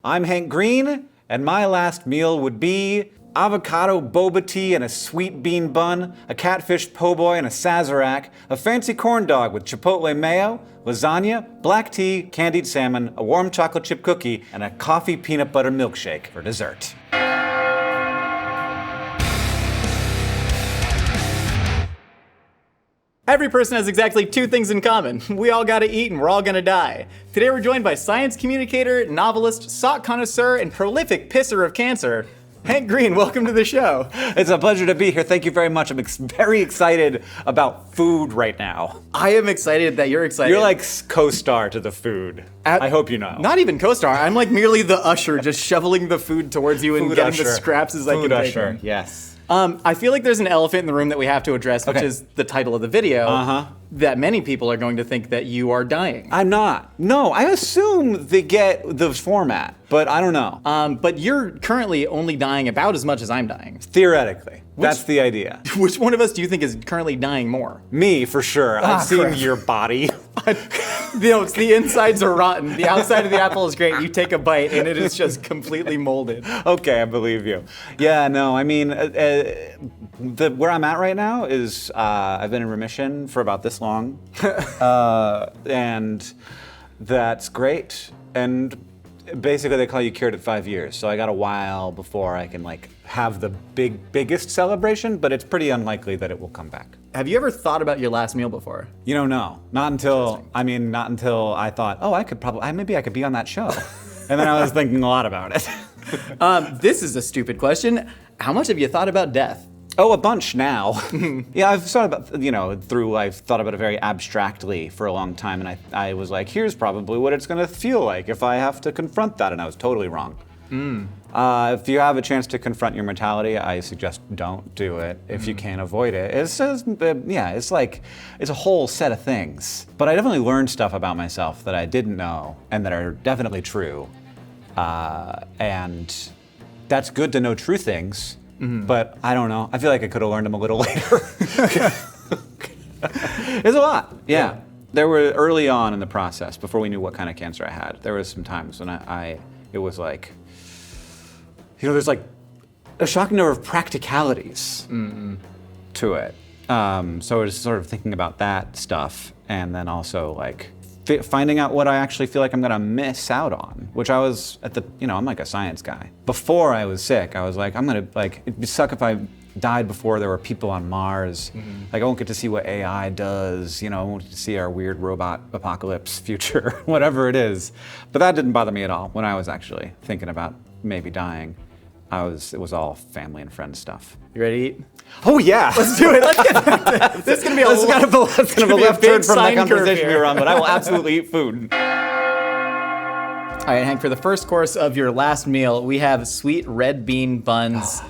I'm Hank Green, and my last meal would be avocado boba tea and a sweet bean bun, a catfish po' boy and a Sazerac, a fancy corn dog with chipotle mayo, lasagna, black tea, candied salmon, a warm chocolate chip cookie, and a coffee peanut butter milkshake for dessert. Every person has exactly two things in common. We all gotta eat and we're all gonna die. Today we're joined by science communicator, novelist, sock connoisseur, and prolific pisser of cancer, Hank Green. Welcome to the show. It's a pleasure to be here. Thank you very much. I'm very excited about food right now. I am excited that you're excited. You're like co-star to the food. I hope you know. Not even co-star. I'm like merely the usher, just shoveling the food towards you and Food getting usher. the scraps as I can Food take usher, them. yes. I feel like there's an elephant in the room that we have to address, which Okay. is the title of the video. That many people are going to think that you are dying. I'm not. No, I assume they get the format, but I don't know. But you're currently only dying about as much as I'm dying. Theoretically, that's the idea. Which one of us do you think is currently dying more? Me, for sure. I've seen crap. your body. It's the insides are rotten. The outside of the apple is great. You take a bite and it is just completely molded. Okay, I believe you. Yeah, no, I mean, where I'm at right now is I've been in remission for about this long, and that's great. And basically, they call you cured at 5 years, so I got a while before I can like have the biggest celebration, but it's pretty unlikely that it will come back. Have you ever thought about your last meal before? You know, no, not until I thought, oh, maybe I could be on that show, and then I was thinking a lot about it. This is a stupid question. How much have you thought about death? Oh, a bunch now. Yeah, I've thought about, I've thought about it very abstractly for a long time, and I was like, here's probably what it's gonna feel like if I have to confront that, and I was totally wrong. If you have a chance to confront your mortality, I suggest don't do it if you can't avoid it. It's just, it's a whole set of things. But I definitely learned stuff about myself that I didn't know and that are definitely true. And that's good to know true things. But I don't know. I feel like I could have learned them a little later. It's a lot. Yeah. There were early on in the process, before we knew what kind of cancer I had, there was some times when it was like, there's like a shocking number of practicalities to it. So I was sort of thinking about that stuff, and then also like finding out what I actually feel like I'm gonna miss out on, which I was I'm like a science guy. Before I was sick, I was like, it'd suck if I died before there were people on Mars. Like I won't get to see what AI does, I won't get to see our weird robot apocalypse future, whatever it is. But that didn't bother me at all when I was actually thinking about maybe dying. It was all family and friends stuff. You ready to eat? Oh yeah! Let's do it. Let's get back to this. This is gonna be That's kind of a left turn from the conversation we here. were on, but I will absolutely eat food. All right, Hank, for the first course of your last meal, we have sweet red bean buns.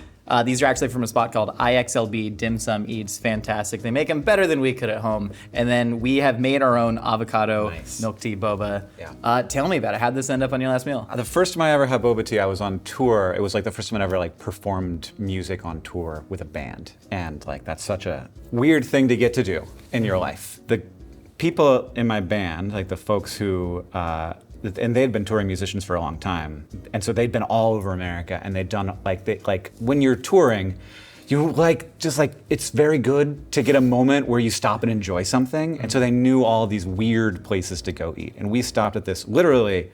These are actually from a spot called IXLB Dim Sum Eats. Fantastic. They make them better than we could at home. And then we have made our own avocado milk tea boba. Yeah. Tell me about it. How'd this end up on your last meal? The first time I ever had boba tea, I was on tour. It was like the first time I ever performed music on tour with a band. And that's such a weird thing to get to do in your life. The people in my band, the folks who, and they'd been touring musicians for a long time, and so they'd been all over America, and they'd done when you're touring, it's very good to get a moment where you stop and enjoy something, and so they knew all these weird places to go eat, and we stopped at this literally,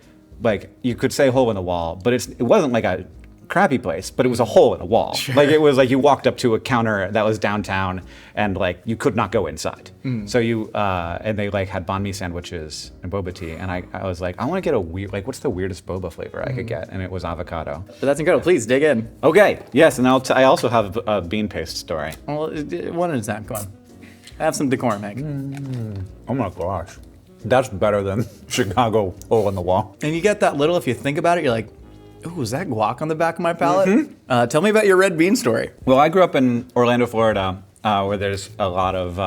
you could say hole in the wall, but it wasn't like a crappy place, but it was a hole in a wall. Sure. It was you walked up to a counter that was downtown, and you could not go inside. So and they had banh mi sandwiches and boba tea, and I was like, I want to get a weird, what's the weirdest boba flavor I could get? And it was avocado. But that's incredible. Please dig in. Okay, yes, and I also have a bean paste story. Well, one at a time. Go on. Have some decorum, Hank. Oh my gosh, that's better than Chicago hole in the wall. And you get that little, if you think about it, you're like, ooh, is that guac on the back of my palate? Tell me about your red bean story. Well, I grew up in Orlando, Florida, where there's a lot of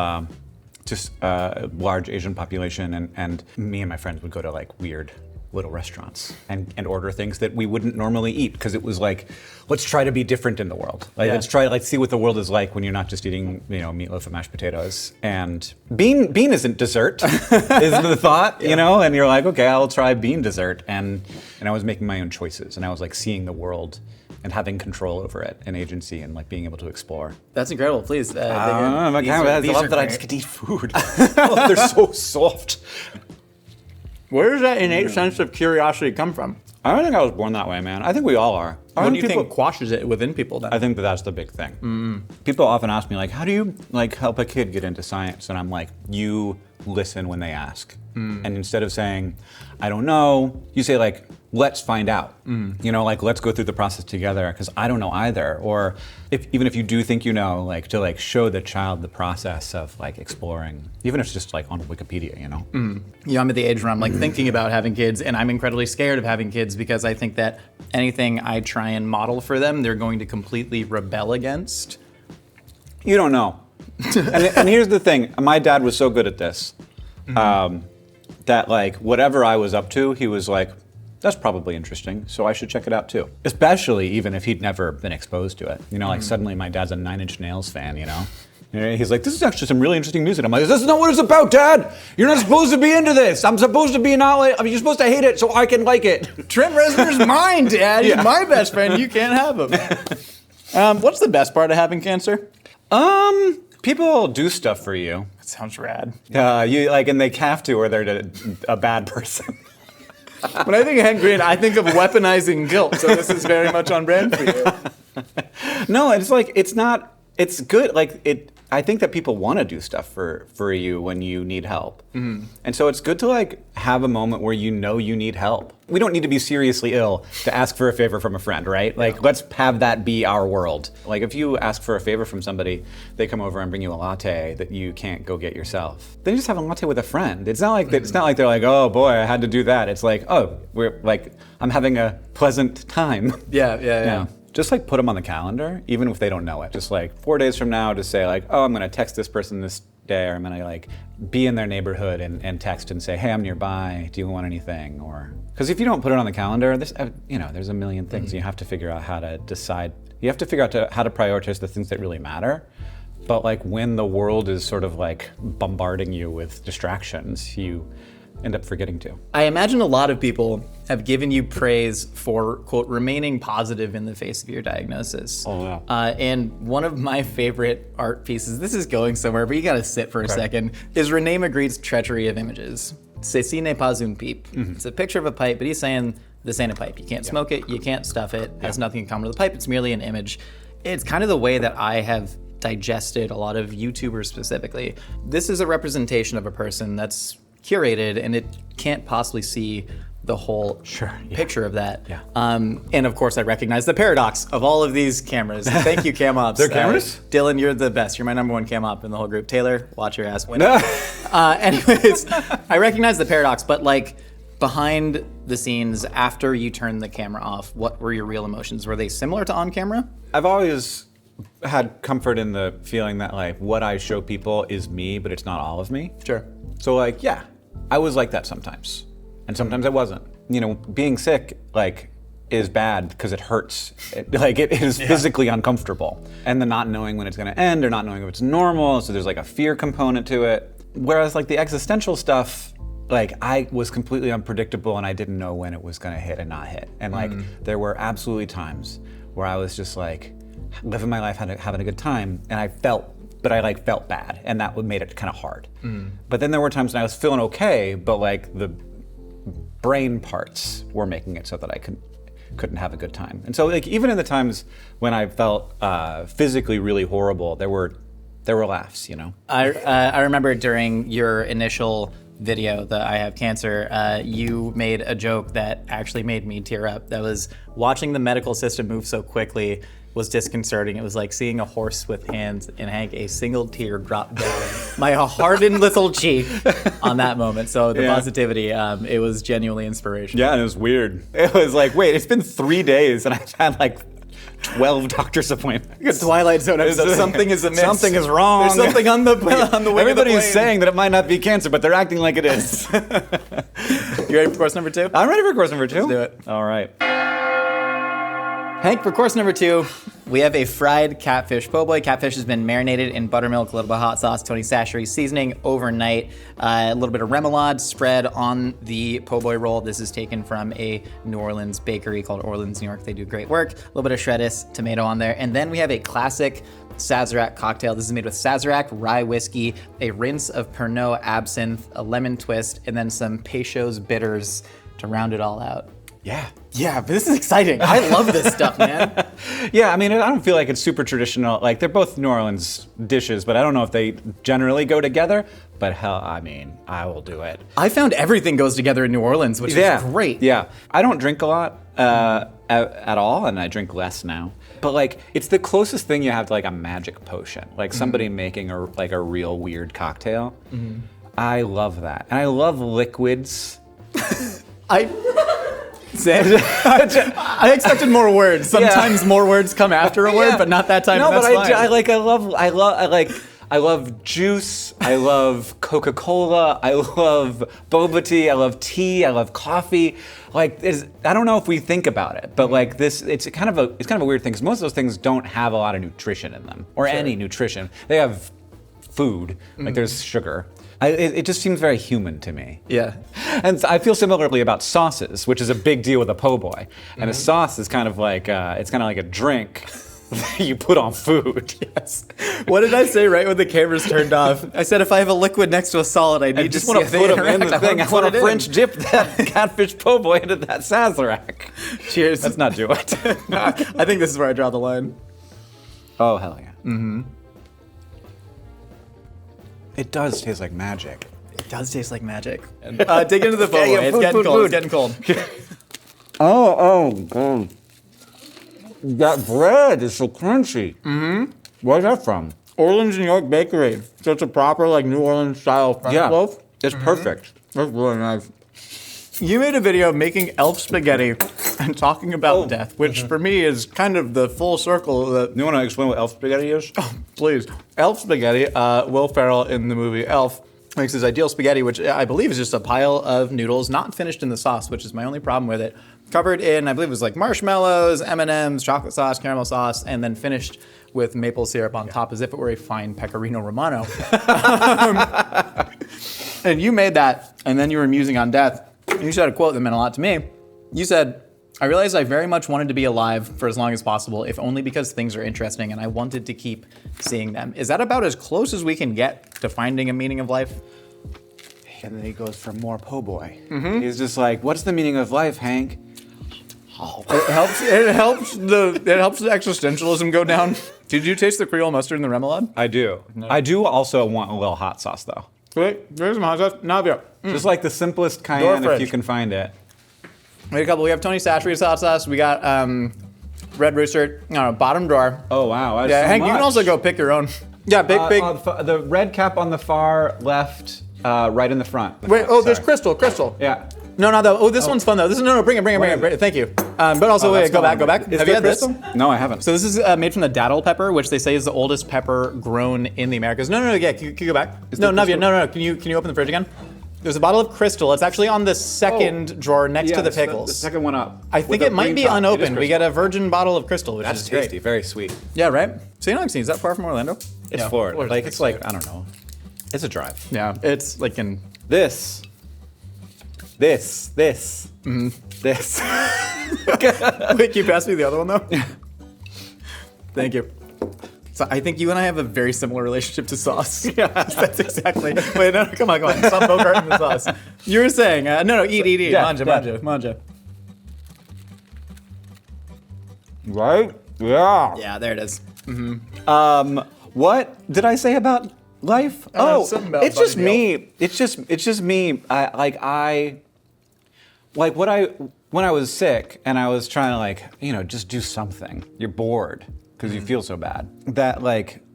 large Asian population, and me and my friends would go to weird little restaurants and order things that we wouldn't normally eat because it was like, let's try to be different in the world. Like let's try like see what the world is like when you're not just eating meatloaf and mashed potatoes. And bean isn't dessert is the thought, and you're like, okay, I'll try bean dessert. And I was making my own choices and I was like seeing the world and having control over it and agency and like being able to explore. That's incredible. Please. I love that I just get to eat food. Oh, they're so soft. Where does that innate sense of curiosity come from? I don't think I was born that way, man. I think we all are. What do you think quashes it within people then? I think that's the big thing. People often ask me like, how do you like help a kid get into science? And I'm like, you listen when they ask. And instead of saying, I don't know, you say like, let's find out. Like let's go through the process together because I don't know either. Or even if you do think you know, like to like show the child the process of like exploring, even if it's just like on Wikipedia, I'm at the age where I'm like thinking about having kids, and I'm incredibly scared of having kids because I think that anything I try and model for them, they're going to completely rebel against. You don't know. and here's the thing, my dad was so good at this. That like whatever I was up to, he was like, that's probably interesting, so I should check it out too. Especially even if he'd never been exposed to it. Like suddenly my dad's a Nine Inch Nails fan, He's like, this is actually some really interesting music. I'm like, this is not what it's about, Dad. You're not supposed to be into this. I'm supposed to be you're supposed to hate it so I can like it. Trent Reznor's mine, Dad. He's my best friend. You can't have him. What's the best part of having cancer? People do stuff for you. That sounds rad. And they have to, or they're a bad person. When I think of Hank Green, I think of weaponizing guilt. So this is very much on brand for you. No, it's like it's good. Like I think that people want to do stuff for you when you need help. And so it's good to like have a moment where you need help. We don't need to be seriously ill to ask for a favor from a friend, right? Like let's have that be our world. Like if you ask for a favor from somebody, they come over and bring you a latte that you can't go get yourself. Then you just have a latte with a friend. It's not like it's not like they're like, oh boy, I had to do that. It's like, oh, we're like, I'm having a pleasant time. Yeah. Just like put them on the calendar, even if they don't know it. Just like 4 days from now, to say like, oh, I'm gonna text this person this day, or I'm gonna like be in their neighborhood and text and say, hey, I'm nearby. Do you want anything? Or because if you don't put it on the calendar, there's a million things. You have to figure out how to decide. You have to figure out how to prioritize the things that really matter. But like when the world is sort of like bombarding you with distractions, you end up forgetting to. I imagine a lot of people have given you praise for, quote, remaining positive in the face of your diagnosis. Oh, yeah. And one of my favorite art pieces, this is going somewhere, but you gotta sit for a second, is Rene Magritte's Treachery of Images. Ceci n'est pas une pipe. It's a picture of a pipe, but he's saying, this ain't a pipe. You can't smoke it, you can't stuff it, it has nothing in common with the pipe, it's merely an image. It's kind of the way that I have digested a lot of YouTubers specifically. This is a representation of a person that's curated, and it can't possibly see the whole picture of that. Yeah. And of course, I recognize the paradox of all of these cameras. Thank you, cam ops. They're cameras? Dylan, you're the best. You're my number one cam op in the whole group. Taylor, watch your ass win. Anyways, I recognize the paradox, but like behind the scenes, after you turned the camera off, what were your real emotions? Were they similar to on camera? I've always had comfort in the feeling that like what I show people is me, but it's not all of me. Sure. So like, yeah, I was like that sometimes, and sometimes I wasn't. Being sick like is bad because it hurts. It is physically uncomfortable, and the not knowing when it's going to end or not knowing if it's normal. So there's like a fear component to it. Whereas like the existential stuff, like I was completely unpredictable, and I didn't know when it was going to hit and not hit. And like there were absolutely times where I was just like living my life, having a good time, and I felt bad, and that made it kind of hard. But then there were times when I was feeling okay, but like the brain parts were making it so that I couldn't have a good time. And so like even in the times when I felt physically really horrible, there were laughs, I remember during your initial video, the I Have Cancer, you made a joke that actually made me tear up. That was watching the medical system move so quickly was disconcerting. It was like seeing a horse with hands, and Hank, a single tear dropped down my hardened little cheek on that moment. So the positivity, it was genuinely inspirational. Yeah, and it was weird. It was like, wait, it's been 3 days and I've had like 12 doctor's appointments. Twilight Zone episode. Something is amiss. Something is wrong. There's something on the wing Everybody's of the plane. saying that it might not be cancer, but they're acting like it is. You ready for course number 2? I'm ready for course number 2. Let's do it. All right. Hank, for course number 2, we have a fried catfish po' boy. Catfish has been marinated in buttermilk, a little bit of hot sauce, Tony Chachere seasoning overnight, a little bit of remoulade spread on the po' boy roll. This is taken from a New Orleans bakery called Orleans, New York. They do great work. A little bit of shredded tomato on there. And then we have a classic Sazerac cocktail. This is made with Sazerac, rye whiskey, a rinse of Pernod absinthe, a lemon twist, and then some Peychaud's bitters to round it all out. Yeah, but this is exciting. I love this stuff, man. Yeah, I mean, I don't feel like it's super traditional. Like, they're both New Orleans dishes, but I don't know if they generally go together. But hell, I mean, I will do it. I found everything goes together in New Orleans, which is great. Yeah, I don't drink a lot at all, and I drink less now. But like, it's the closest thing you have to like a magic potion, like somebody making a real weird cocktail. I love that, and I love liquids. I expected more words. Sometimes more words come after a word, but not that time. No, but I love juice. I love Coca-Cola. I love boba tea. I love tea. I love coffee. Like, I don't know if we think about it, but like this, it's kind of a weird thing because most of those things don't have a lot of nutrition in them or any nutrition. They have food. Like there's sugar. It just seems very human to me. Yeah. And I feel similarly about sauces, which is a big deal with a po' boy. And a sauce is kind of like a drink that you put on food. Yes. What did I say right when the cameras turned off? I said if I have a liquid next to a solid, I need to see if they interact. I want to French dip that catfish po' boy into that Sazerac. Cheers. Let's not do it. I think this is where I draw the line. Oh, hell yeah. Mm-hmm. It does taste like magic. It does taste like magic. Dig into the po' boy. It's getting cold. It's getting cold. Oh, God. That bread is so crunchy. Mm-hmm. Where's that from? Orleans, New York bakery. So it's a proper like New Orleans style French loaf. It's perfect. That's really nice. You made a video of making elf spaghetti and talking about death, which for me is kind of the full circle. You want to explain what elf spaghetti is? Oh, please. Elf spaghetti, Will Ferrell in the movie Elf makes his ideal spaghetti, which I believe is just a pile of noodles, not finished in the sauce, which is my only problem with it. Covered in, I believe it was like marshmallows, M&Ms, chocolate sauce, caramel sauce, and then finished with maple syrup on top as if it were a fine pecorino romano. And you made that, and then you were musing on death. You said a quote that meant a lot to me. You said, I realized I very much wanted to be alive for as long as possible, if only because things are interesting and I wanted to keep seeing them. Is that about as close as we can get to finding a meaning of life? And then he goes for more po' boy. Mm-hmm. He's just like, what's the meaning of life, Hank? Oh. It helps the existentialism go down. Did you taste the Creole mustard in the remoulade? I do. No. I do also want a little hot sauce though. Wait, there's some hot sauce. Navia. Just like the simplest cayenne if you can find it. Wait a couple. We have Tony Chachere's hot sauce. We got Red Rooster. No, bottom drawer. Oh wow. Yeah, Hank, you can also go pick your own. Yeah, big. The red cap on the far left, right in the front. Wait, there's Crystal. Yeah. No. This one's fun though. Bring it. Thank you. But also, wait, go back. Have you had this? No, I haven't. So this is made from the datil pepper, which they say is the oldest pepper grown in the Americas. No. Yeah, can you go back? Navia. No. Can you open the fridge again? There's a bottle of Crystal. It's actually on the second drawer next to the pickles. The second one up. I think it might be unopened. We get a virgin bottle of Crystal, which is tasty, great. very sweet. Yeah, right? St. Augustine, is that far from Orlando? It's Florida. Like it's like, I don't know. It's a drive. Yeah, it's like in... This. Mm-hmm. This. Wait, can you pass me the other one though? Thank you. So I think you and I have a very similar relationship to sauce. Yeah, that's exactly. Wait, no, come on. Stop bogarting the sauce. You were saying, no, eat. Manja. Right? Yeah. Yeah, there it is. Mm-hmm. What did I say about life? Something about it's just me. It's just me. When I was sick and I was trying to just do something. You're bored because you feel so bad. That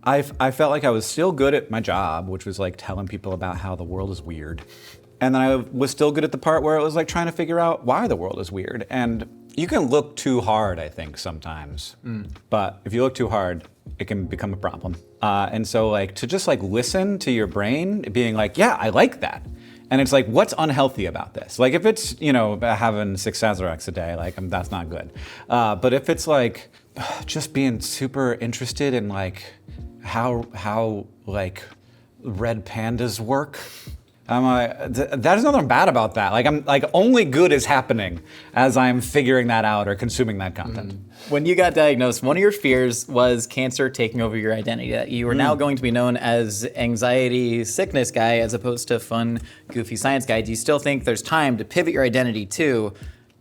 I felt like I was still good at my job, which was like telling people about how the world is weird. And then I was still good at the part where it was like trying to figure out why the world is weird. And you can look too hard, I think, sometimes. But if you look too hard, it can become a problem. And so to just listen to your brain being like, yeah, I like that. And it's like, what's unhealthy about this? Like, if it's, having 6 Sazeracs a day, like, that's not good. But if it's like, just being super interested in like, how like, red pandas work, I'm like, there's nothing bad about that. Like, I'm like, only good is happening as I'm figuring that out or consuming that content. When you got diagnosed, one of your fears was cancer taking over your identity. That you were now going to be known as anxiety sickness guy as opposed to fun, goofy science guy. Do you still think there's time to pivot your identity to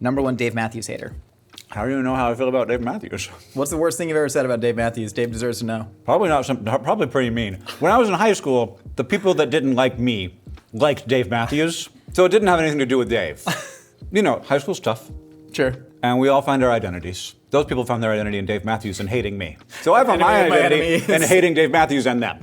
#1 Dave Matthews hater? How do you know how I feel about Dave Matthews? What's the worst thing you've ever said about Dave Matthews? Dave deserves to know. Probably pretty mean. When I was in high school, the people that didn't like me liked Dave Matthews, so it didn't have anything to do with Dave. High school's tough. Sure. And we all find our identities. Those people found their identity in Dave Matthews and hating me. So I found my identity in hating Dave Matthews and them.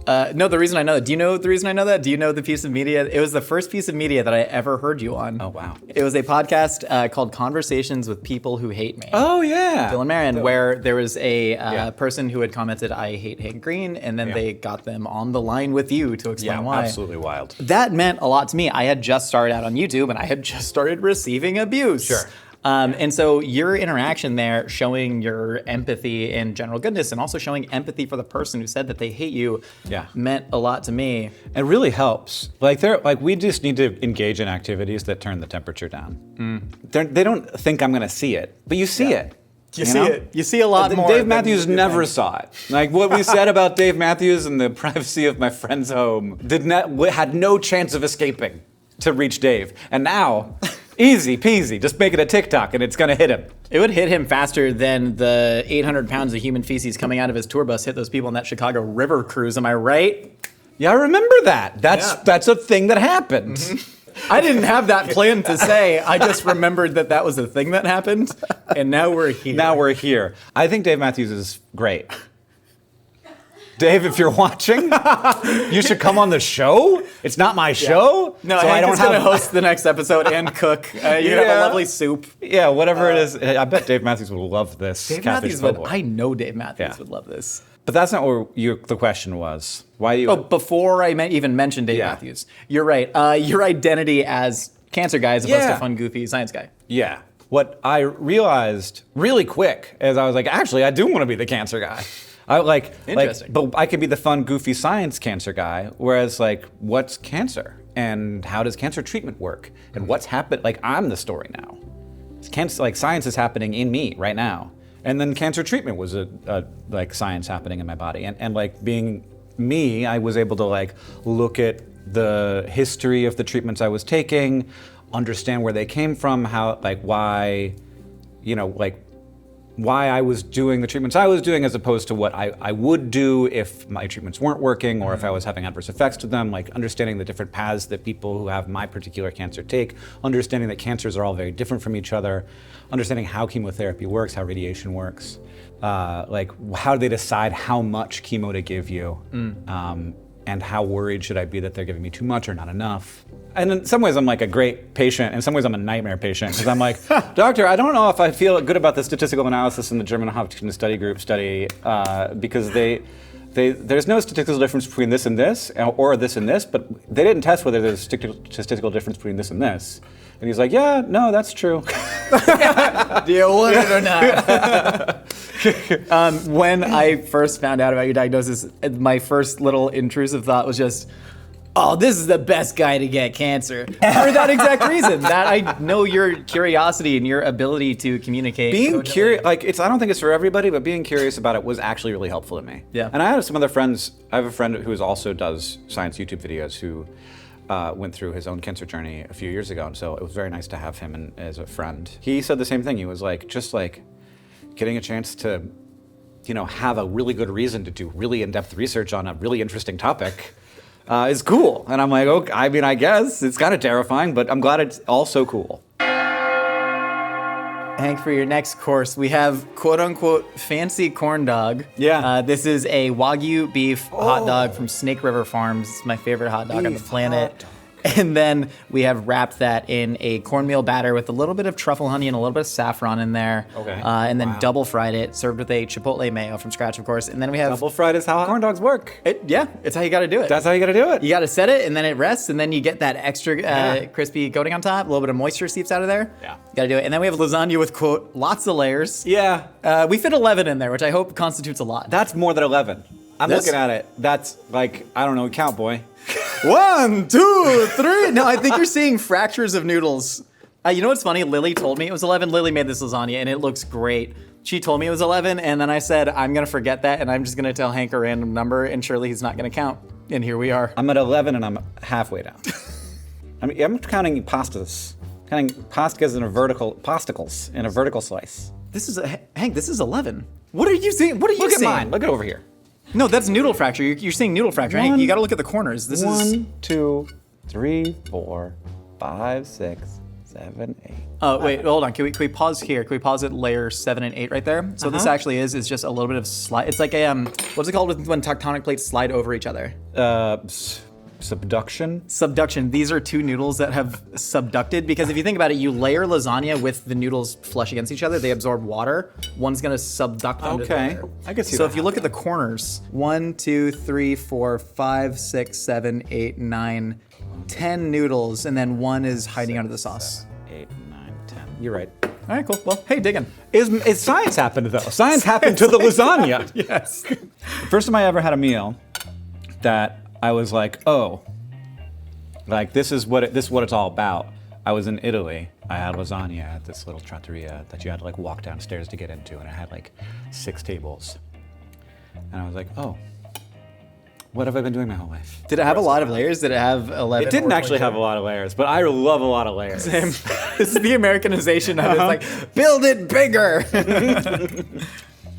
No, the reason I know that. Do you know the reason I know that? Do you know the piece of media? It was the first piece of media that I ever heard you on. Oh, wow. It was a podcast called Conversations with People Who Hate Me. Oh, yeah. Dylan Marion, where there was a person who had commented, I hate Hank Green, and then they got them on the line with you to explain why. Absolutely wild. That meant a lot to me. I had just started out on YouTube, and I had just started receiving abuse. Sure. And so your interaction there, showing your empathy and general goodness, and also showing empathy for the person who said that they hate you, meant a lot to me. It really helps. We just need to engage in activities that turn the temperature down. They don't think I'm going to see it, but you see it. You see it. You see a lot more. Dave Matthews never saw it. Like what we said about Dave Matthews in the privacy of my friend's home had no chance of escaping to reach Dave. And now, easy peasy, just make it a TikTok and it's gonna hit him. It would hit him faster than the 800 pounds of human feces coming out of his tour bus hit those people in that Chicago river cruise. Am I right? Yeah, I remember that. That's a thing that happened. Mm-hmm. I didn't have that planned to say. I just remembered that was a thing that happened, and now we're here. I think Dave Matthews is great. Dave, if you're watching, you should come on the show. It's not my show. No, so Hank is going to host the next episode and cook. You're going to have a lovely soup. Yeah, whatever it is. I bet Dave Matthews would love this. I know Dave Matthews would love this. But that's not what the question was. Why do you? Oh, before I even mentioned Dave Matthews, you're right. Your identity as cancer guy as opposed to fun, goofy science guy. Yeah. What I realized really quick is I was like, actually, I do want to be the cancer guy. Interesting. But I could be the fun, goofy science cancer guy. Whereas, what's cancer, and how does cancer treatment work, and what's happened? I'm the story now. Science is happening in me right now, and then cancer treatment was a science happening in my body, and being me, I was able to look at the history of the treatments I was taking, understand where they came from, how why I was doing the treatments I was doing as opposed to what I would do if my treatments weren't working or if I was having adverse effects to them, understanding the different paths that people who have my particular cancer take, understanding that cancers are all very different from each other, understanding how chemotherapy works, how radiation works, how do they decide how much chemo to give you, and how worried should I be that they're giving me too much or not enough. And in some ways I'm a great patient, in some ways I'm a nightmare patient, because I'm doctor, I don't know if I feel good about the statistical analysis in the German Hopkins study group study, because there's no statistical difference between this and this, or this and this, but they didn't test whether there's a statistical difference between this and this. And he's like, yeah, no, that's true. Do you want it or not? When I first found out about your diagnosis, my first little intrusive thought was just, oh, this is the best guy to get cancer. For that exact reason, that I know your curiosity and your ability to communicate. Being curious, I don't think it's for everybody, but being curious about it was actually really helpful to me. Yeah. And I have some other friends. I have a friend who also does science YouTube videos who went through his own cancer journey a few years ago, and so it was very nice to have him as a friend. He said the same thing. He was just getting a chance to, have a really good reason to do really in-depth research on a really interesting topic. Is cool. And I'm like, okay, I guess it's kind of terrifying, but I'm glad it's also cool. Hank, for your next course, we have quote-unquote fancy corn dog. Yeah. This is a Wagyu beef hot dog from Snake River Farms. It's my favorite hot dog on the planet. And then we have wrapped that in a cornmeal batter with a little bit of truffle honey and a little bit of saffron in there. Okay. And then double fried it, served with a chipotle mayo from scratch, of course. And then we have... Double fried is how corn dogs work. Yeah, it's how you got to do it. That's how you got to do it. You got to set it, and then it rests, and then you get that extra crispy coating on top. A little bit of moisture seeps out of there. Yeah. Got to do it. And then we have lasagna with, quote, lots of layers. Yeah. We fit 11 in there, which I hope constitutes a lot. That's more than 11. I'm This? looking at it. That's like, I don't know, count, boy. 1, 2, 3. No, I think you're seeing fractures of noodles. You know what's funny? Lily told me it was 11. Lily made this lasagna, and it looks great. She told me it was 11, and then I said, I'm going to forget that, and I'm just going to tell Hank a random number, and surely he's not going to count. And here we are. I'm at 11 and I'm halfway down. I'm counting pastas. Counting pastas in a vertical, pasticles in a vertical slice. Hank, this is 11. What are you seeing? What are you Look at seeing? mine. Look at over here. No, that's noodle fracture. You're seeing noodle fracture. Hank, you got to look at the corners. This is 1, 2, 3, 4, 5, 6, 7, 8. Oh, wait, hold on. Can we pause here? Can we pause at layer 7 and 8 right there? So this actually is just a little bit of slide. It's like a, what's it called when tectonic plates slide over each other? Subduction. Subduction. These are two noodles that have subducted because if you think about it, you layer lasagna with the noodles flush against each other. They absorb water. One's going to subduct under the Okay. other. I can see So that if you look at the corners, 1, 2, 3, 4, 5, 6, 7, 8, 9, 10 noodles, and then one is hiding under the sauce. 8, 9, 10. You're right. All right, cool. Well, hey, digging. Is science happened though? Science happened to the lasagna. Yes. First time I ever had a meal that I was like, oh, like this is what it's all about. I was in Italy. I had lasagna at this little trattoria that you had to like walk downstairs to get into, and it had like 6 tables. And I was like, oh, what have I been doing my whole life? Did it have a lot of layers? Did it have 11? It didn't or actually 22? have a lot of layers, but I love a lot of layers. Same. This is the Americanization of it. It's like, build it bigger.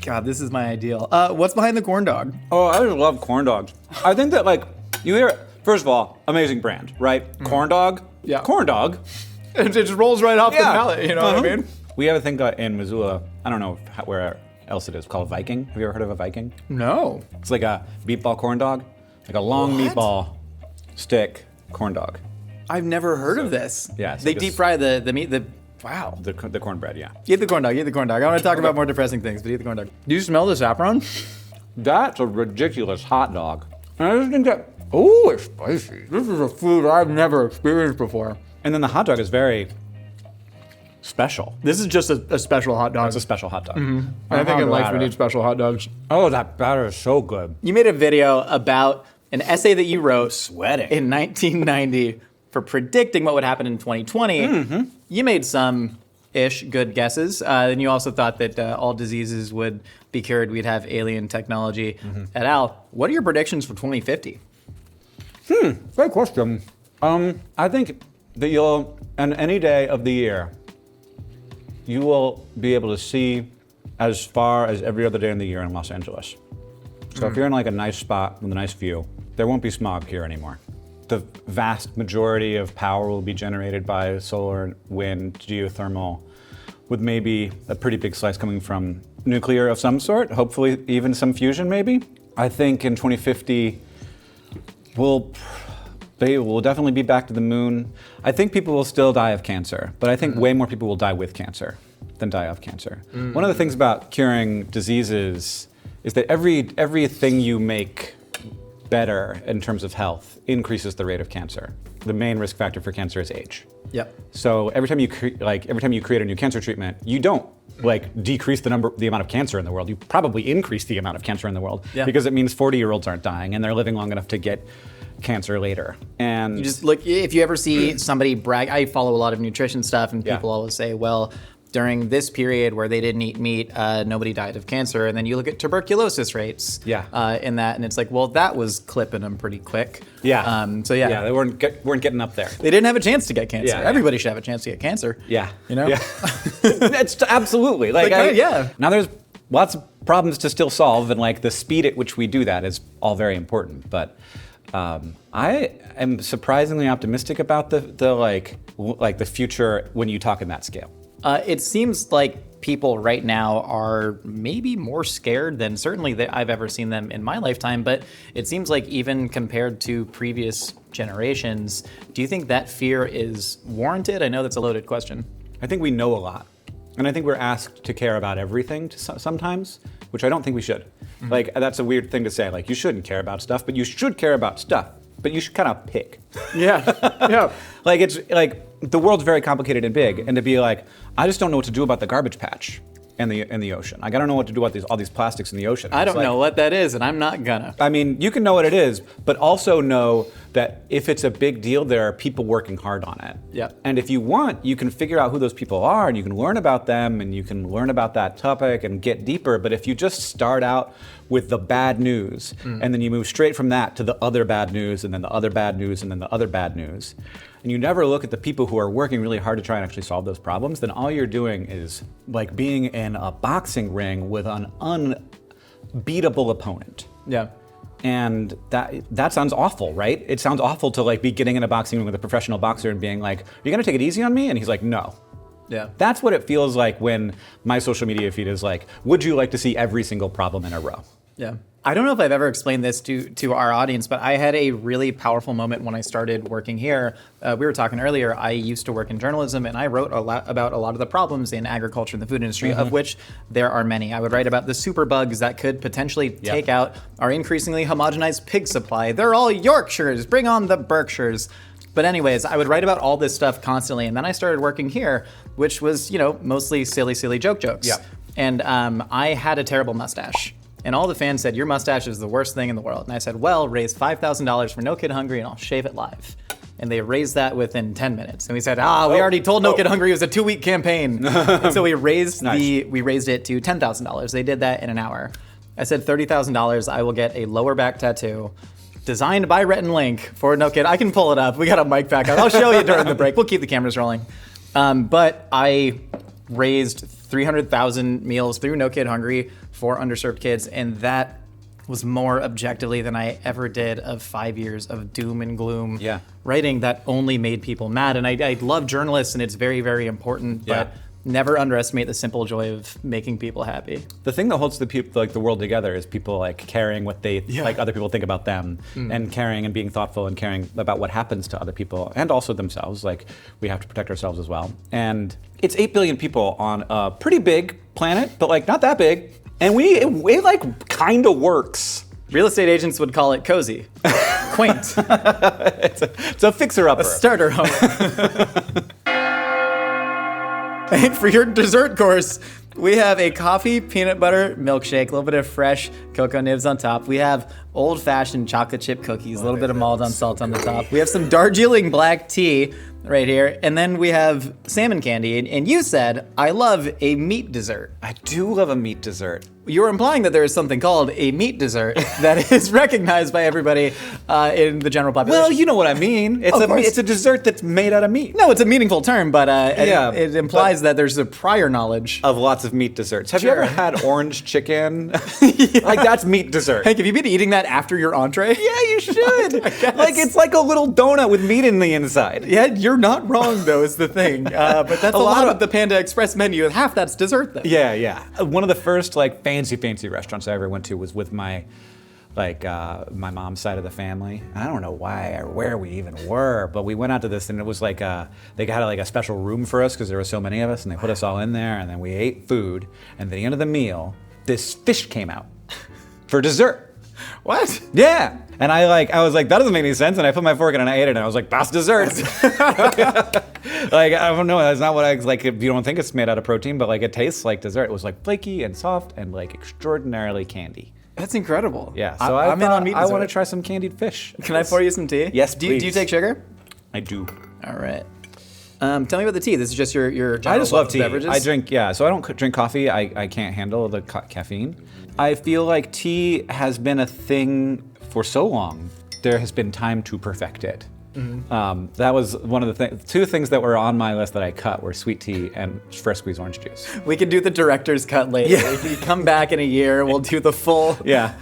God, this is my ideal. What's behind the corn dog? Oh, I just love corn dogs. I think that like you hear, first of all, amazing brand, right? Corn dog. Yeah. Corn dog. It just rolls right off the palate, you know what I mean? We have a thing in Missoula. I don't know where else it is, called Viking. Have you ever heard of a Viking? No. It's like a meatball corn dog, like a long What? meatball stick corn dog. I've never heard of this. Yeah, so They just- deep fry the meat. Wow. The cornbread, yeah. Eat the corn dog, eat the corn dog. I want to talk about more depressing things, but eat the corn dog. Do you smell the saffron? That's a ridiculous hot dog. And I just think that, oh, it's spicy. This is a food I've never experienced before. And then the hot dog is very special. This is just a special hot dog. It's a special hot dog. I think in life we need special hot dogs. Oh, that batter is so good. You made a video about an essay that you wrote Sweating. in 1990 for predicting what would happen in 2020. You made some good guesses. And you also thought that all diseases would be cured. We'd have alien technology. Et al. What are your predictions for 2050? Great question. I think that you'll, on any day of the year, you will be able to see as far as every other day in the year in Los Angeles. So if you're in like a nice spot with a nice view, there won't be smog here anymore. The vast majority of power will be generated by solar, wind, geothermal, with maybe a pretty big slice coming from nuclear of some sort, hopefully even some fusion maybe. I think in 2050, we'll definitely be back to the moon. I think people will still die of cancer, but I think way more people will die with cancer than die of cancer. One of the things about curing diseases is that everything you make better in terms of health increases the rate of cancer. The main risk factor for cancer is age. Yep. So every time you create a new cancer treatment, you don't decrease the amount of cancer in the world. You probably increase the amount of cancer in the world because it means 40-year-olds aren't dying and they're living long enough to get cancer later. And You just look, if you ever see somebody brag, I follow a lot of nutrition stuff, and people always say, well, during this period where they didn't eat meat, nobody died of cancer. And then you look at tuberculosis rates in that, and it's like, well, that was clipping them pretty quick. Yeah. Yeah, they weren't getting up there. they didn't have a chance to get cancer. Yeah. Everybody should have a chance to get cancer. Yeah. You know? Yeah. It's absolutely. Now there's lots of problems to still solve, and like the speed at which we do that is all very important. But I am surprisingly optimistic about the future when you talk in that scale. It seems like people right now are maybe more scared than certainly that I've ever seen them in my lifetime, but it seems like even compared to previous generations, do you think that fear is warranted? I know that's a loaded question. I think we know a lot. And I think we're asked to care about everything sometimes, which I don't think we should. Like, that's a weird thing to say. Like, you shouldn't care about stuff, but you should care about stuff. But you should kind of pick. Yeah. Like, it's like, the world's very complicated and big. And to be like, I just don't know what to do about the garbage patch in the ocean. Like, I don't know what to do about all these plastics in the ocean. I don't know what that is, and I'm not gonna. I mean, you can know what it is, but also know that if it's a big deal, there are people working hard on it. Yeah. And if you want, you can figure out who those people are, and you can learn about them, and you can learn about that topic and get deeper. But if you just start out with the bad news, and then you move straight from that to the other bad news, and then the other bad news, and then the other bad news, and you never look at the people who are working really hard to try and actually solve those problems, then all you're doing is like being in a boxing ring with an unbeatable opponent. Yeah. And that sounds awful, right? It sounds awful to like be getting in a boxing ring with a professional boxer and being like, "Are you gonna take it easy on me?" And he's like, "No." Yeah. That's what it feels like when my social media feed is like, "Would you like to see every single problem in a row?" Yeah. I don't know if I've ever explained this to our audience, but I had a really powerful moment when I started working here. We were talking earlier, I used to work in journalism, and I wrote a lot about a lot of the problems in agriculture and the food industry, of which there are many. I would write about the super bugs that could potentially take out our increasingly homogenized pig supply. They're all Yorkshires, bring on the Berkshires. But anyways, I would write about all this stuff constantly, and then I started working here, which was, mostly silly jokes. Yeah. And I had a terrible mustache. And all the fans said, your mustache is the worst thing in the world. And I said, well, raise $5,000 for No Kid Hungry and I'll shave it live. And they raised that within 10 minutes. And we said, we already told No Kid Hungry it was a 2-week campaign. And so we raised it to $10,000. They did that in an hour. I said $30,000, I will get a lower back tattoo designed by Rhett and Link for No Kid. I can pull it up. We got a mic back up. I'll show you during the break. We'll keep the cameras rolling. But I raised 300,000 meals through No Kid Hungry for underserved kids, and that was more objectively than I ever did of 5 years of doom and gloom writing that only made people mad. And I love journalists, and it's very, very important, but never underestimate the simple joy of making people happy. The thing that holds the world together is people like caring what they like other people think about them, and caring and being thoughtful and caring about what happens to other people and also themselves. Like, we have to protect ourselves as well. And it's 8 billion people on a pretty big planet, but like not that big. And it like kind of works. Real estate agents would call it cozy, quaint. It's a fixer-upper. A starter home. And for your dessert course, we have a coffee peanut butter milkshake, a little bit of fresh cocoa nibs on top. We have old-fashioned chocolate chip cookies, a little bit of Maldon salt on the top. We have some Darjeeling black tea right here, and then we have salmon candy. And you said, I love a meat dessert. I do love a meat dessert. You're implying that there is something called a meat dessert that is recognized by everybody in the general population. Well, you know what I mean. It's a dessert that's made out of meat. No, it's a meaningful term, but it implies that there's a prior knowledge of lots of meat desserts. Have you ever had orange chicken? Like, that's meat dessert. Hank, have you been eating that after your entree? Yeah, you should. Like, it's like a little donut with meat in the inside. Yeah, you're not wrong, though, is the thing. But that's a lot of the Panda Express menu. Half that's dessert, though. Yeah. One of the first like fancy restaurants I ever went to was with my mom's side of the family. I don't know why or where we even were, but we went out to this, and it was like they had like a special room for us because there were so many of us, and they put us all in there, and then we ate food. And at the end of the meal, this fish came out for dessert. What? Yeah. And I was like, that doesn't make any sense. And I put my fork in and I ate it, and I was like, that's dessert. Like, I don't know, that's not what I like. If you don't think it's made out of protein, but like it tastes like dessert. It was like flaky and soft and like extraordinarily candy. That's incredible. Yeah. So I'm in on meat dessert. I want to try some candied fish. Can I pour you some tea? Yes, please. please. Do you take sugar? I do. All right. Tell me about the tea. This is just your general I just love tea. beverages? I drink, so I don't drink coffee. I can't handle the caffeine. I feel like tea has been a thing for so long. There has been time to perfect it. Mm-hmm. That was one of the two things that were on my list that I cut were sweet tea and fresh squeezed orange juice. We can do the director's cut later. Yeah. If you come back in a year, we'll do the full. Yeah.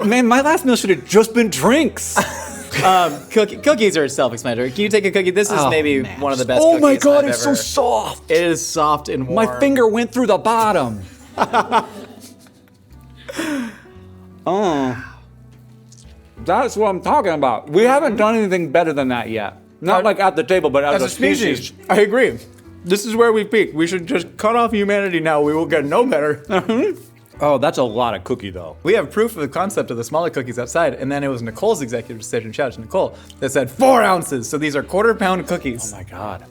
Man, my last meal should have just been drinks. Cookies are self-explanatory. Can you take a cookie? This is maybe man. one of the best Oh cookies my God, I've it's so ever- soft. It is soft and warm. My finger went through the bottom. Oh. That's what I'm talking about. We haven't done anything better than that yet. Not like at the table, but as a species. I agree. This is where we peak. We should just cut off humanity now. We will get no better. Oh, that's a lot of cookie, though. We have proof of the concept of the smaller cookies outside, and then it was Nicole's executive decision, shout out to Nicole, that said 4 ounces. So these are quarter-pound cookies. Oh my God.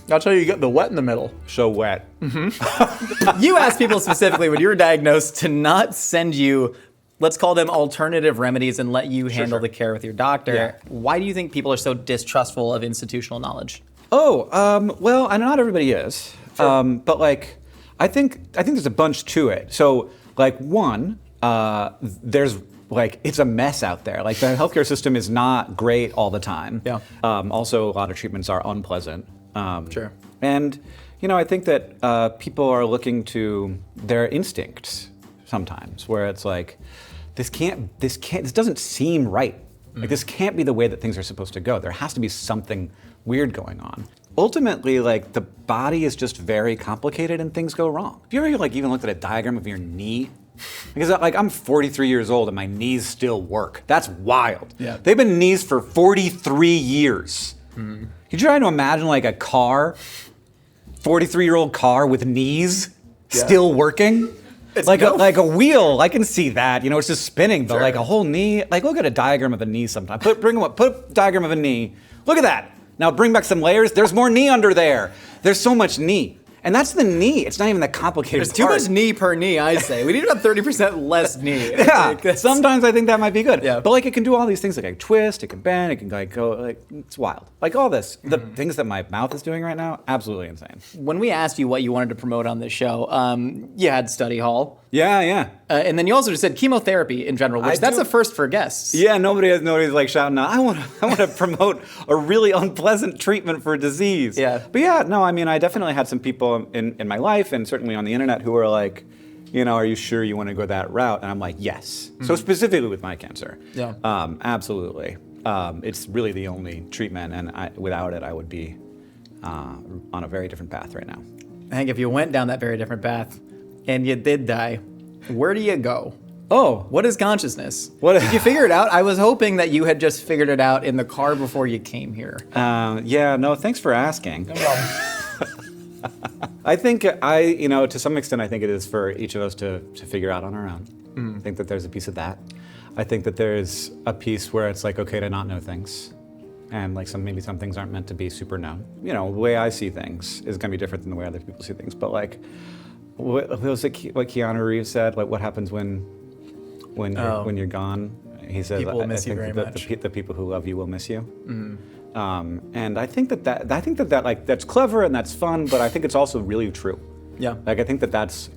That's how you get the wet in the middle. So wet. You asked people specifically when you were diagnosed to not send you, let's call them alternative remedies, and let you handle the care with your doctor. Yeah. Why do you think people are so distrustful of institutional knowledge? Oh, well, I know not everybody is. But like, I think there's a bunch to it. So like one, there's like, it's a mess out there. Like the healthcare system is not great all the time. Yeah. Also, a lot of treatments are unpleasant. Sure. And, you know, I think that people are looking to their instincts sometimes, where it's like, this doesn't seem right. Like this can't be the way that things are supposed to go. There has to be something weird going on. Ultimately, like the body is just very complicated and things go wrong. Have you ever like even looked at a diagram of your knee? Because like I'm 43 years old and my knees still work. That's wild. Yeah. They've been knees for 43 years. Could you try to imagine like a car, 43-year-old car with knees still working? It's like no- like a wheel, I can see that. You know, it's just spinning, but Sure. like a whole knee. Like look at a diagram of a knee sometime. Put a diagram of a knee. Look at that. Now bring back some layers. There's more knee under there. There's so much knee. And that's the knee. It's not even that complicated. There's too much knee per knee, I say. We need about 30% less knee. Yeah, Like, that's- sometimes I think that might be good. Yeah. But like it can do all these things, like a twist, it can bend, it can like go, like it's wild. Like all this, the things that my mouth is doing right now, absolutely insane. When we asked you what you wanted to promote on this show, you had study hall. Yeah. And then you also just said chemotherapy in general, which that's do- a first for guests. Yeah, nobody's like shouting out, I want to promote a really unpleasant treatment for disease. Yeah. But yeah, no, I mean, I definitely had some people in my life and certainly on the internet who were like, you know, are you sure you want to go that route? And I'm like, yes. So specifically with my cancer. Yeah. Absolutely. It's really the only treatment, and without it, I would be on a very different path right now. Hank, if you went down that very different path and you did die, where do you go? Oh, What is consciousness? What- Did you figure it out? I was hoping that you had just figured it out in the car before you came here. yeah, no, thanks for asking. I think to some extent, I think it is for each of us to figure out on our own. I think that there's a piece of that. I think that there's a piece where it's like okay to not know things, and like maybe some things aren't meant to be super known. You know, the way I see things is going to be different than the way other people see things. But like, what was it? What Keanu Reeves said? Like, what happens when you're gone? He says, People will miss you I think very that much. the people who love you will miss you. And I think that like that's clever and that's fun, but I think it's also really true. Yeah. Like I think that that's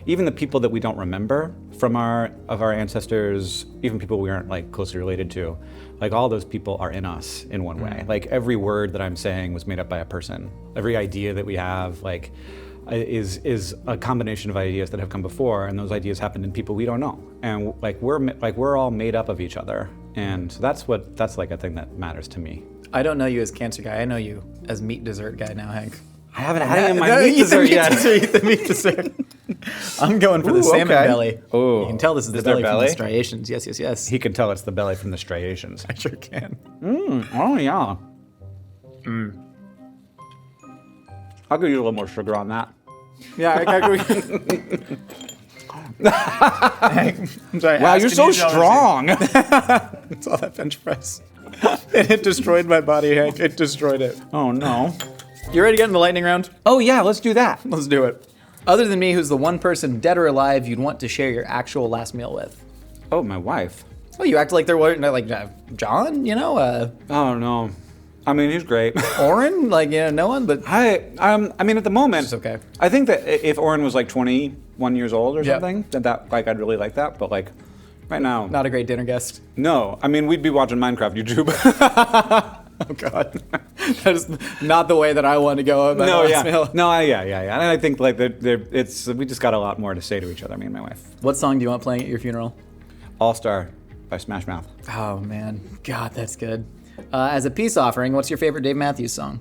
even the people that we don't remember from our ancestors, even people we aren't like closely related to, like all those people are in us in one way. Like every word that I'm saying was made up by a person. Every idea that we have like is a combination of ideas that have come before, and those ideas happened in people we don't know. And we're all made up of each other. And that's like a thing that matters to me. I don't know you as cancer guy. I know you as meat dessert guy now, Hank. I haven't had any of my meat dessert yet. Eat the meat dessert. I'm going for the Ooh, salmon okay. belly. Ooh. You can tell this is the Is there belly, belly? from the striations. Yes. He can tell it's the belly from the striations. I sure can. Oh yeah. I could use a little more sugar on that. Yeah, I agree. I'm sorry. Wow, you're so Ashton, you don't strong. understand. It's all that French fries. And it destroyed my body, Hank. It destroyed it. Oh no. You ready to get in the lightning round? Oh yeah, let's do that. Let's do it. Other than me, who's the one person, dead or alive, you'd want to share your actual last meal with? Oh, my wife. Oh, you act like there wasn't, like, John, Oh no. I mean, he's great. Oren, no one, but I mean, at the moment, It's okay. I think that if Oren was like 21 years old or Yeah. something, that like I'd really like that. But like, right now, not a great dinner guest. no. I mean, we'd be watching Minecraft YouTube. Oh, God. That is not the way that I want to go about No, last yeah, meal. no, yeah. And I think like we just got a lot more to say to each other, me and my wife. What song do you want playing at your funeral? All Star by Smash Mouth. Oh man, God, that's good. As a peace offering, what's your favorite Dave Matthews song?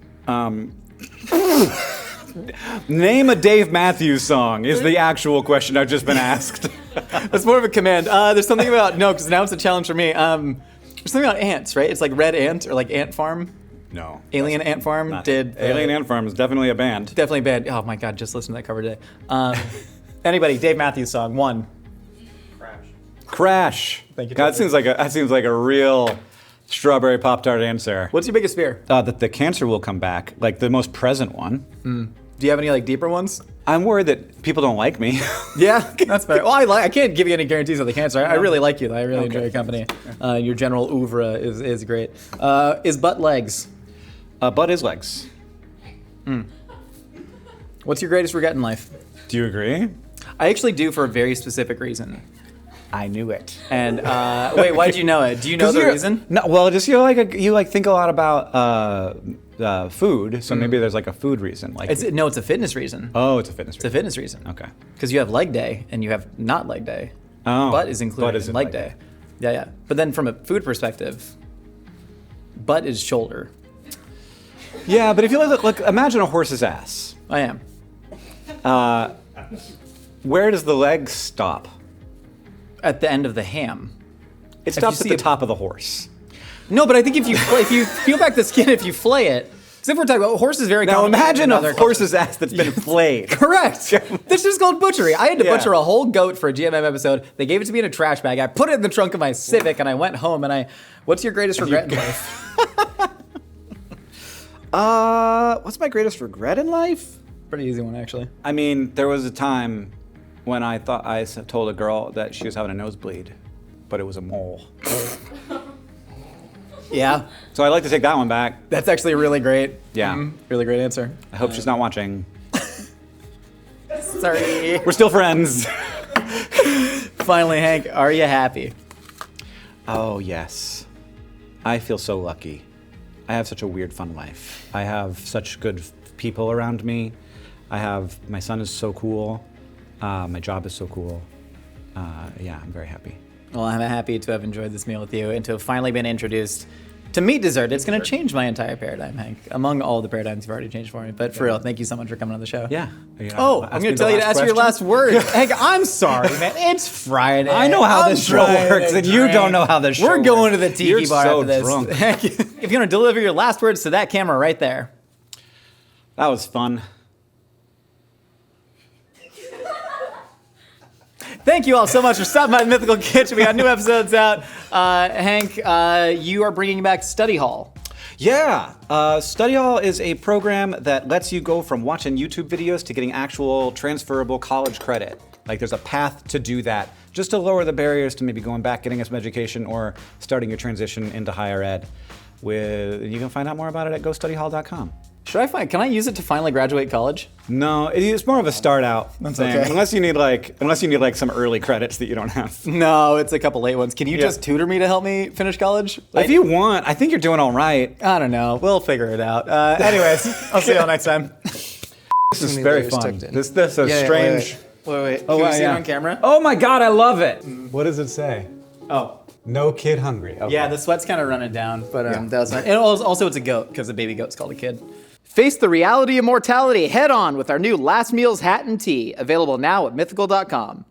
Name a Dave Matthews song is the actual question I've just been asked. That's more of a command. There's something about because now it's a challenge for me. There's something about ants, right? It's like Red Ant or like Ant Farm. No. Alien Ant Farm did. Alien Ant Farm is definitely a band. Definitely a band. Oh my God, just listen to that cover today. Anybody, Dave Matthews song, one. Crash. Thank you. God, that seems like a real strawberry Pop-Tart answer. What's your biggest fear? That the cancer will come back, like the most present one. Do you have any like deeper ones? I'm worried that people don't like me. Yeah, that's fair. Well, I can't give you any guarantees of the cancer. I really like you, though. I really enjoy your company. Your general oeuvre is great. Is butt legs? Butt is legs. What's your greatest regret in life? Do you agree? I actually do for a very specific reason. I knew it. And wait, why did you know it? Do you know the reason? No, well, just you think a lot about food, so maybe there's like a food reason. Like It's a fitness reason. oh, it's a fitness reason. It's a fitness reason. Okay. Because you have leg day and you have not leg day. Oh, Butt is included butt is in in leg leg day. day. Yeah. But then from a food perspective, butt is shoulder. Yeah, but if you look, imagine a horse's ass. I am. Where does the leg stop? At the end of the ham. It stops at the top of the horse. No, but I think if you peel back the skin, if you flay it, because if we're talking about horses, very Now common imagine in a other horse's ass that's been flayed. Correct. This is called butchery. I had to Yeah. butcher a whole goat for a GMM episode. They gave it to me in a trash bag. I put it in the trunk of my Civic, and I went home. And what's your greatest regret in life? What's my greatest regret in life? Pretty easy one, actually. I mean, there was a time when I thought I told a girl that she was having a nosebleed, but it was a mole. Yeah, So I'd like to take that one back. that's actually really great. Yeah. Really great answer. I hope she's not watching. Sorry. We're still friends. Finally, Hank, are you happy? Oh, yes. I feel so lucky. I have such a weird, fun life. I have such good people around me. My son is so cool. My job is so cool. Yeah, I'm very happy. Well, I'm happy to have enjoyed this meal with you and to have finally been introduced to meat dessert. It's going to change my entire paradigm, Hank, among all the paradigms you've already changed for me. But for real, thank you so much for coming on the show. Yeah. Oh, I'm going to tell you to ask your last word. Hank, I'm sorry, man. It's Friday. I know how this show works, and you don't know how this show works. We're going to the tiki You're bar so after this. drunk. Hank, if you're going to deliver your last words to that camera right there. That was fun. Thank you all so much for stopping by the Mythical Kitchen. We got new episodes out. Hank, you are bringing back Study Hall. Yeah, Study Hall is a program that lets you go from watching YouTube videos to getting actual transferable college credit. Like there's a path to do that, just to lower the barriers to maybe going back, getting some education, or starting your transition into higher ed. You can find out more about it at gostudyhall.com. Can I use it to finally graduate college? No, it's more of a start out thing. okay. Unless you need like some early credits that you don't have. No, it's a couple late ones. Can you just tutor me to help me finish college? If you want, I think you're doing all right. I don't know. We'll figure it out. Anyways, I'll see you all next time. This is very fun. This is a strange. Wait. Oh, Can we wow, see it yeah. on camera? Oh my God, I love it. What does it say? Oh. No kid hungry. Okay. Yeah, the sweat's kind of running down, but that was nice. And also it's a goat, because a baby goat's called a kid. Face the reality of mortality head on with our new Last Meals hat and tee, available now at mythical.com.